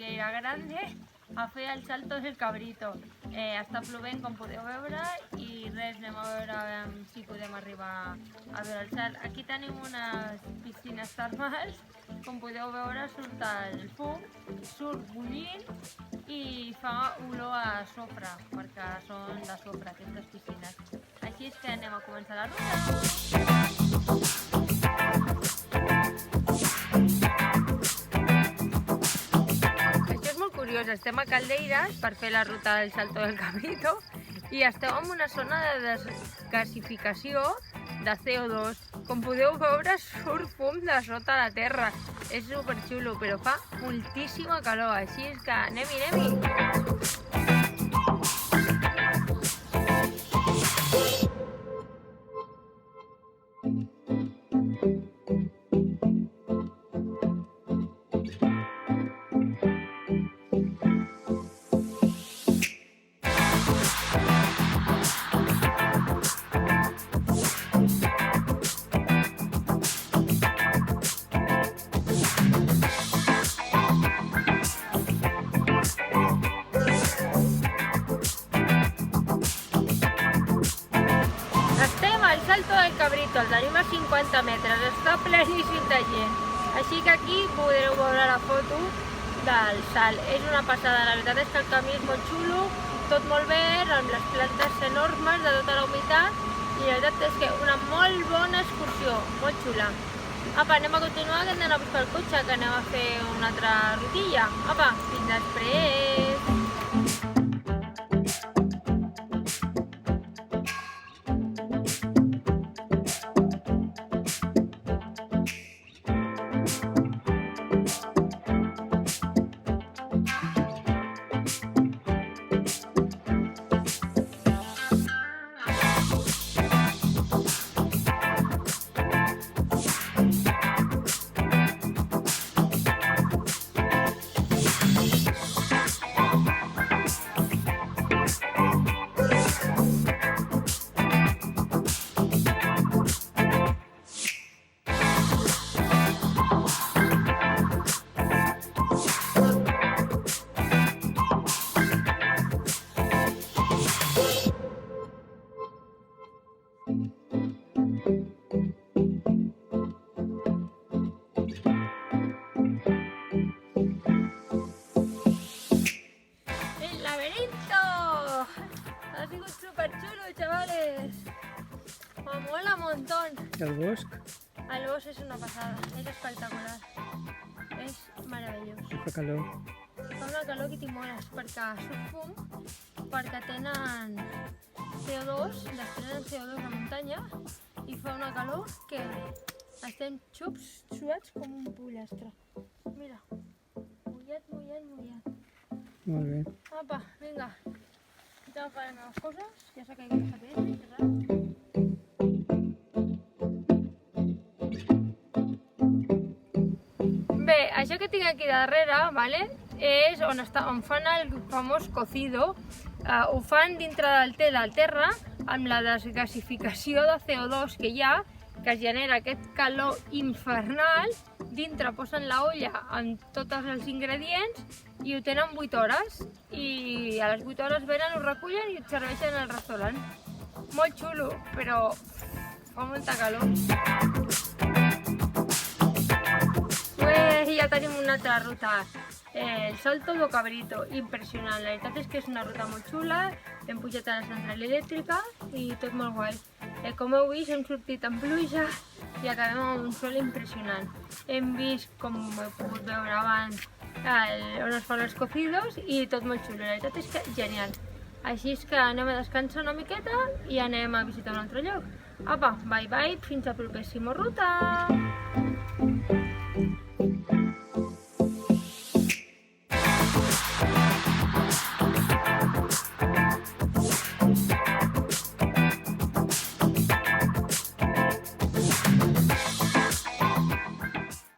Caldeira Grande a fer el Salto del Cabrito. Està plovent, com podeu veure, i res, anem a veure si podem arribar a veure el salt. Aquí tenim unes piscines termals, com podeu veure surt el fum, surt bullint i fa olor a sofre, perquè són de sofre aquestes piscines. Així és que anem a començar la ruta. Estem a Caldeires per fer la ruta del Salto del Cabrito i estem en una zona de desgasificació de CO2. Com podeu veure, surt fum de sota la terra. És superxulo, però fa moltíssima calor, així és que anem-hi! El Salto del Cabrito, el tenim a 50 metres, està pleníssim de gent. Així que aquí podreu veure la foto del salt. És una passada, la veritat és que el camí és molt xulo, tot molt verd, amb les plantes enormes de tota la humitat, i la veritat és que una molt bona excursió, molt xula. Apa, anem a continuar, que hem d'anar a buscar el cotxe, que anem a fer una altra rutilla. Apa, fins després! Ha sigut superxulo, chavales. Me mola un montón. El bosc? El bosc és una passada, és espectacular. És meravellós. Fa calor. Fa una calor que t'hi moles, perquè surt fum, perquè tenen CO2, desprenen CO2 a muntanya, i fa una calor que estem xups, suats com un pollastre. Mira, mullat, mullat, mullat. Molt bé. Apa, vinga. Ja farem les coses, ja s'ha caigut el paper. Bé, això que tinc aquí darrere, vale, és on fan el famós cocido. Ho fan dintre del terra amb la desgasificació de CO2 que hi ha, que es genera aquest calor infernal. Dintre posen la olla amb tots els ingredients i ho tenen 8 hores, i a les 8 hores venen, ho recullen i ho serveixen al restaurant. Molt xulo, però fa molta calor. Ja tenim una altra ruta, el Salto del Cabrito, impressionant. La veritat és que és una ruta molt xula, hem pujat a la central elèctrica i tot molt guai. Com heu vist, hem sortit amb pluja i acabem amb un sol impressionant. Hem vist, com heu pogut veure abans, on es fan els cocidos i tot molt xulo. La veritat és que genial. Així és que anem a descansar una miqueta i anem a visitar un altre lloc. Apa, bye bye, fins a la propera ruta!